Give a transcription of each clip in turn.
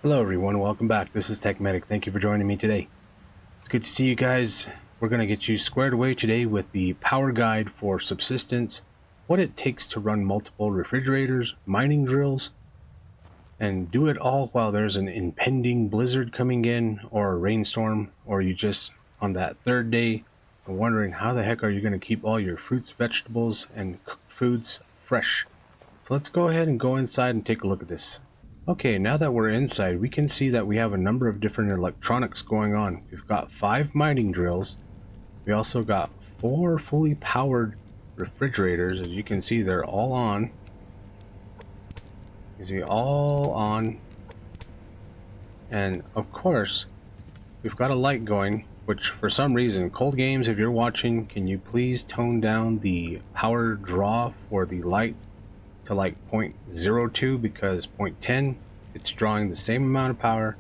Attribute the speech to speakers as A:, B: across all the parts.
A: Hello everyone, welcome back. This is Tech Medic. Thank you for joining me today. It's good to see you guys. We're going to get you squared away today with the power guide for Subsistence, what it takes to run multiple refrigerators, mining drills, and do it all while there's an impending blizzard coming in or a rainstorm, or you just on that third day are wondering how the heck are you going to keep all your fruits, vegetables, and cooked foods fresh. So let's go ahead and go inside and take a look at this. Okay, now that we're inside, we can see that we have a number of different electronics going on. We've got 5 mining drills. We also got 4 fully powered refrigerators. As you can see, they're all on. You see, all on. And of course, we've got a light going, which for some reason, Cold Games, if you're watching, can you please tone down the power draw for the light to like 0.02, because 0.10 it's drawing the same amount of power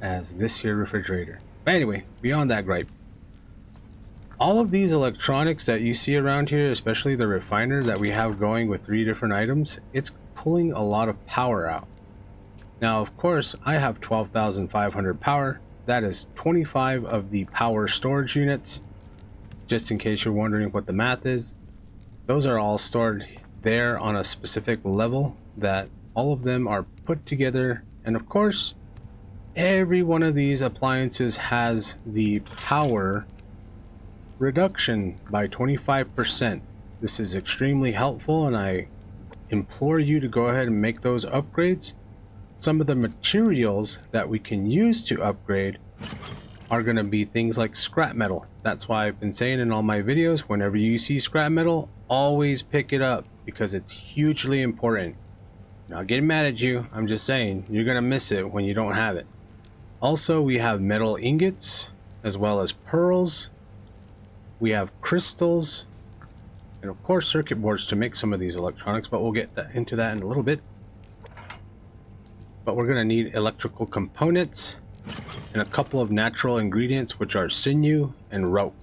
A: as this here refrigerator. But anyway, beyond that gripe, all of these electronics that you see around here, especially the refiner that we have going with 3 different items, it's pulling a lot of power out. Now of course I have 12,500 power. That is 25 of the power storage units. Just in case you're wondering what the math is, those are all stored there on a specific level that all of them are put together. And of course, every one of these appliances has the power reduction by 25%. This is extremely helpful, and I implore you to go ahead and make those upgrades. Some of the materials that we can use to upgrade are going to be things like scrap metal. That's why I've been saying in all my videos, whenever you see scrap metal, always pick it up, because it's hugely important. Not getting mad at you, I'm just saying you're gonna miss it when you don't have it. Also, we have metal ingots as well as pearls. We have crystals, and of course circuit boards to make some of these electronics, but we'll get into that in a little bit. But we're gonna need electrical components and a couple of natural ingredients, which are sinew and rope.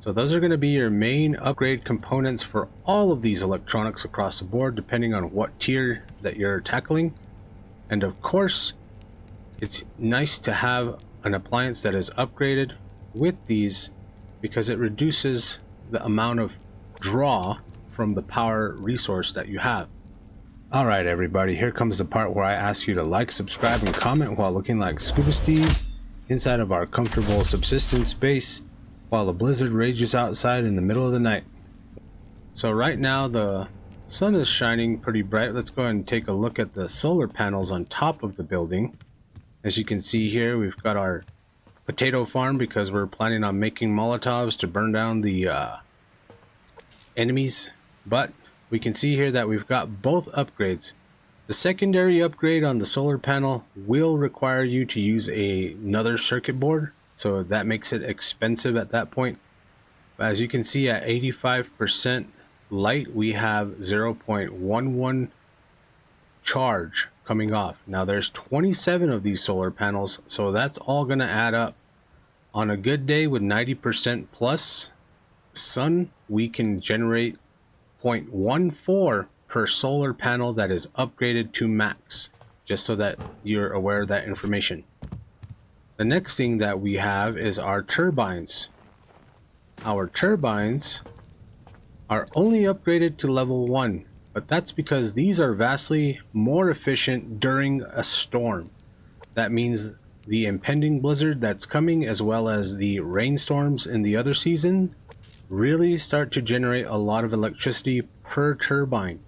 A: So those are going to be your main upgrade components for all of these electronics across the board, depending on what tier that you're tackling. And of course, it's nice to have an appliance that is upgraded with these, because it reduces the amount of draw from the power resource that you have. Alright everybody, here comes the part where I ask you to like, subscribe, and comment while looking like Scuba Steve inside of our comfortable subsistence base, while the blizzard rages outside in the middle of the night. So right now the sun is shining pretty bright. Let's go ahead and take a look at the solar panels on top of the building. As you can see here, we've got our potato farm, because we're planning on making Molotovs to burn down the enemies. But we can see here that we've got both upgrades. The secondary upgrade on the solar panel will require you to use another circuit board, so that makes it expensive at that point. But as you can see, at 85% light, we have 0.11 charge coming off. Now there's 27 of these solar panels, so that's all going to add up. On a good day with 90% plus sun, we can generate 0.14 per solar panel that is upgraded to max, just so that you're aware of that information. The next thing that we have is our turbines. Our turbines are only upgraded to level 1, but that's because these are vastly more efficient during a storm. That means the impending blizzard that's coming, as well as the rainstorms in the other season, really start to generate a lot of electricity per turbine.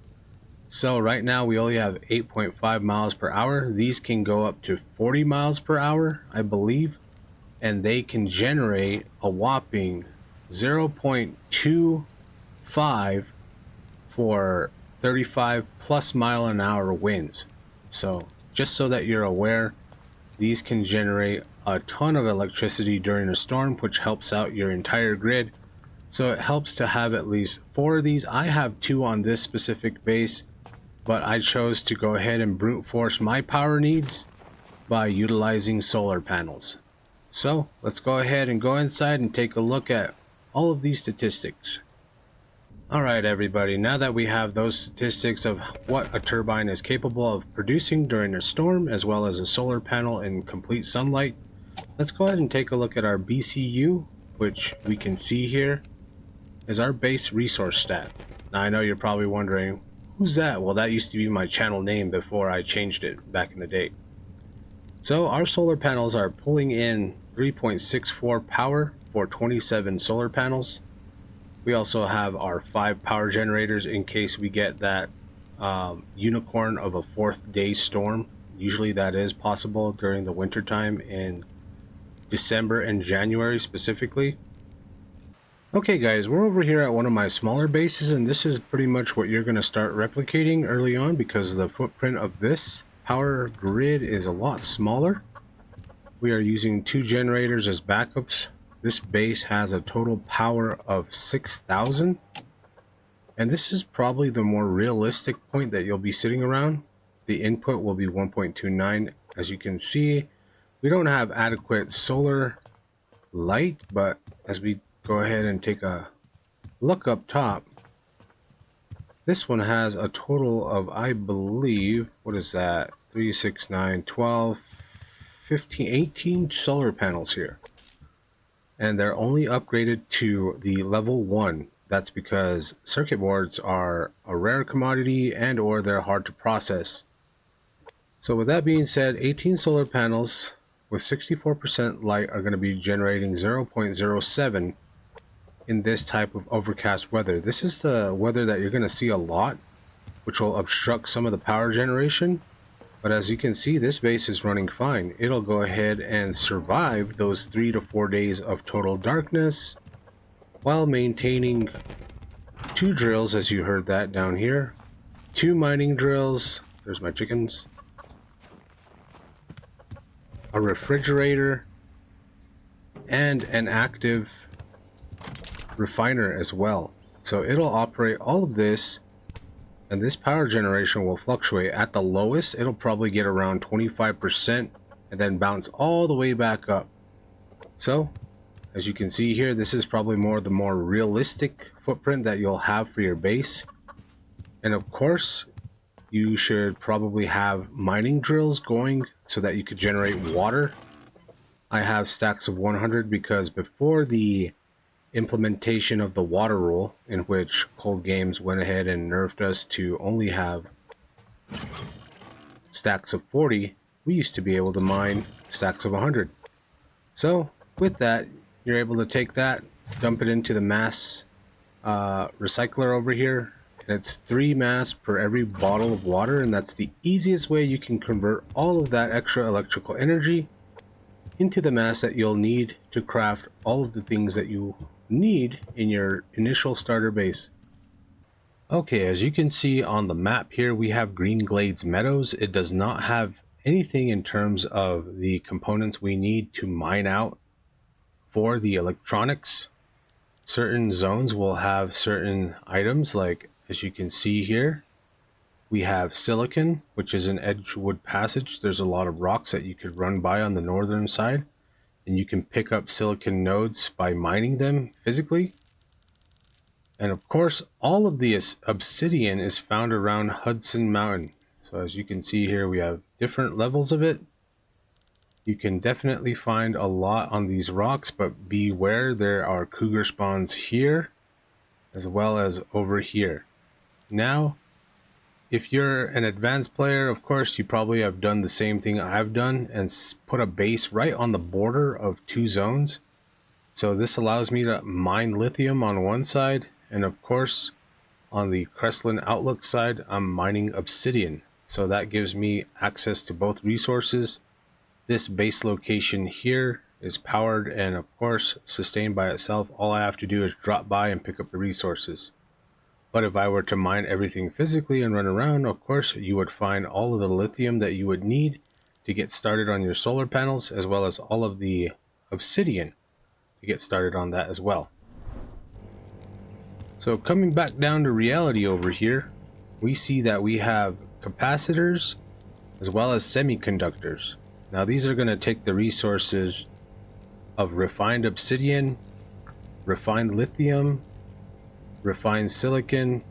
A: So right now we only have 8.5 miles per hour. These can go up to 40 miles per hour, I believe, and they can generate a whopping 0.25 for 35 plus mile an hour winds. So just so that you're aware, these can generate a ton of electricity during a storm, which helps out your entire grid. So it helps to have at least 4 of these. I have 2 on this specific base, but I chose to go ahead and brute force my power needs by utilizing solar panels. So let's go ahead and go inside and take a look at all of these statistics. Alright everybody, now that we have those statistics of what a turbine is capable of producing during a storm, as well as a solar panel in complete sunlight, let's go ahead and take a look at our BCU, which we can see here is our base resource stat. Now I know you're probably wondering, who's that? Well, that used to be my channel name before I changed it back in the day. So our solar panels are pulling in 3.64 power for 27 solar panels. We also have our 5 power generators in case we get that unicorn of a 4th day storm. Usually that is possible during the winter time in December and January specifically. Okay guys, we're over here at one of my smaller bases, and this is pretty much what you're going to start replicating early on because the footprint of this power grid is a lot smaller. We are using 2 generators as backups. This base has a total power of 6,000, and this is probably the more realistic point that you'll be sitting around. The input will be 1.29. As you can see, we don't have adequate solar light, but as we go ahead and take a look up top, this one has a total of, I believe, what is that, 3, 6, 9, 12, 15, 18 solar panels here. And they're only upgraded to the level 1. That's because circuit boards are a rare commodity and or they're hard to process. So with that being said, 18 solar panels with 64% light are going to be generating 0.07 in this type of overcast weather. This is the weather that you're going to see a lot, which will obstruct some of the power generation. But as you can see, this base is running fine. It'll go ahead and survive those 3 to 4 days of total darkness while maintaining 2 drills, as you heard that down here, 2 mining drills, there's my chickens, a refrigerator, and an active refiner as well. So it'll operate all of this. And this power generation will fluctuate. At the lowest, it'll probably get around 25% and then bounce all the way back up. So, as you can see here, this is probably the more realistic footprint that you'll have for your base. And of course, you should probably have mining drills going so that you could generate water. I have stacks of 100 because before the implementation of the water rule, in which Cold Games went ahead and nerfed us to only have stacks of 40, we used to be able to mine stacks of 100. So with that, you're able to take that, dump it into the mass recycler over here, and it's 3 mass per every bottle of water, and that's the easiest way you can convert all of that extra electrical energy into the mass that you'll need to craft all of the things that you need in your initial starter base. Okay, as you can see on the map here, we have Green Glades Meadows. It does not have anything in terms of the components we need to mine out for the electronics. Certain zones will have certain items, like as you can see here, we have silicon, which is an Edgewood passage. There's a lot of rocks that you could run by on the northern side, and you can pick up silicon nodes by mining them physically. And of course, all of the obsidian is found around Hudson Mountain. So as you can see here, we have different levels of it. You can definitely find a lot on these rocks, but beware, there are cougar spawns here as well as over here. Now, if you're an advanced player, of course, you probably have done the same thing I've done and put a base right on the border of 2 zones. So this allows me to mine lithium on one side, and of course, on the Crestland Outlook side, I'm mining obsidian. So that gives me access to both resources. This base location here is powered and of course sustained by itself. All I have to do is drop by and pick up the resources. But if I were to mine everything physically and run around, of course, you would find all of the lithium that you would need to get started on your solar panels, as well as all of the obsidian to get started on that as well. So coming back down to reality over here, we see that we have capacitors as well as semiconductors. Now these are going to take the resources of refined obsidian, refined lithium, refined silicon,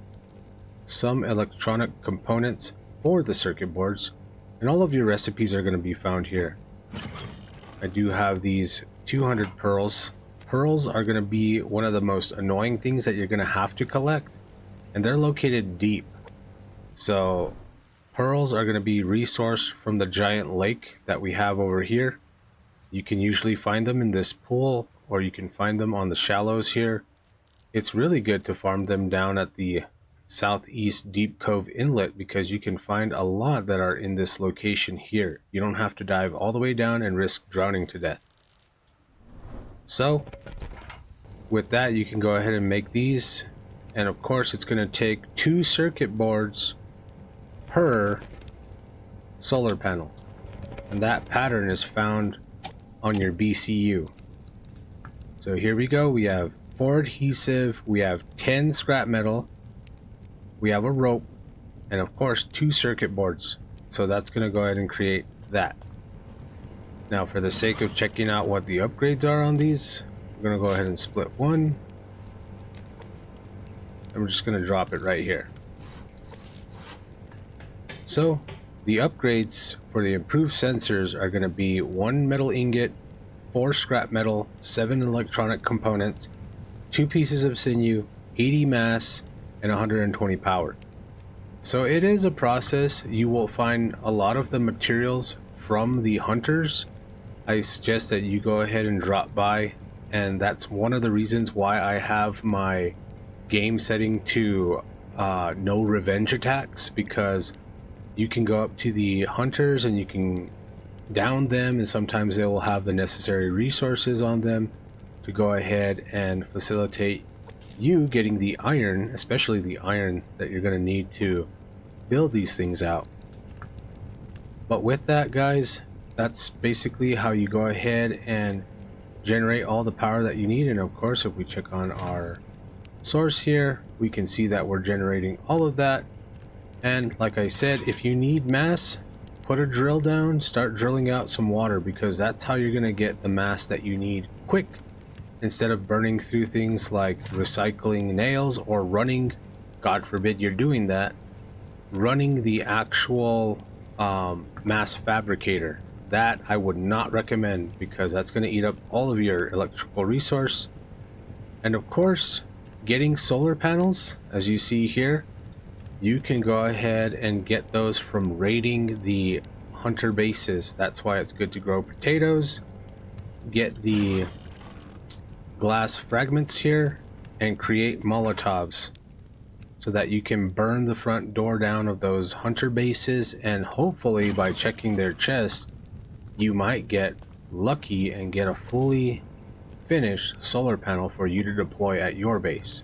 A: some electronic components for the circuit boards, and all of your recipes are going to be found here. I do have these 200 pearls. Pearls are going to be one of the most annoying things that you're going to have to collect, and they're located deep. So pearls are going to be resourced from the giant lake that we have over here. You can usually find them in this pool, or you can find them on the shallows here. It's really good to farm them down at the southeast Deep Cove Inlet because you can find a lot that are in this location here. You don't have to dive all the way down and risk drowning to death. So with that, you can go ahead and make these, and of course it's going to take 2 circuit boards per solar panel, and that pattern is found on your BCU. So here we go. We have 4 adhesive, we have 10 scrap metal, we have a rope, and of course 2 circuit boards. So that's going to go ahead and create that. Now for the sake of checking out what the upgrades are on these, we're going to go ahead and split one, and we're just going to drop it right here. So the upgrades for the improved sensors are going to be 1 metal ingot, 4 scrap metal, 7 electronic components, 2 pieces of sinew, 80 mass, and 120 power. So it is a process. You will find a lot of the materials from the hunters. I suggest that you go ahead and drop by, and that's one of the reasons why I have my game setting to no revenge attacks, because you can go up to the hunters and you can down them, and sometimes they will have the necessary resources on them to go ahead and facilitate you getting the iron, especially the iron that you're going to need to build these things out. But with that, guys, that's basically how you go ahead and generate all the power that you need. And of course, if we check on our source here, we can see that we're generating all of that. And like I said, if you need mass, put a drill down, start drilling out some water, because that's how you're going to get the mass that you need quick, instead of burning through things like recycling nails or running, God forbid you're doing that, running the actual mass fabricator. That I would not recommend, because that's going to eat up all of your electrical resource. And of course, getting solar panels, as you see here, you can go ahead and get those from raiding the hunter bases. That's why it's good to grow potatoes, get the glass fragments here, and create Molotovs so that you can burn the front door down of those hunter bases, and hopefully by checking their chests you might get lucky and get a fully finished solar panel for you to deploy at your base.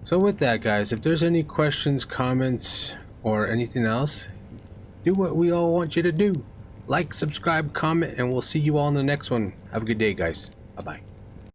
A: So with that, guys, if there's any questions, comments, or anything else, do what we all want you to do. Like, subscribe, comment, and we'll see you all in the next one. Have a good day, guys. Bye-bye.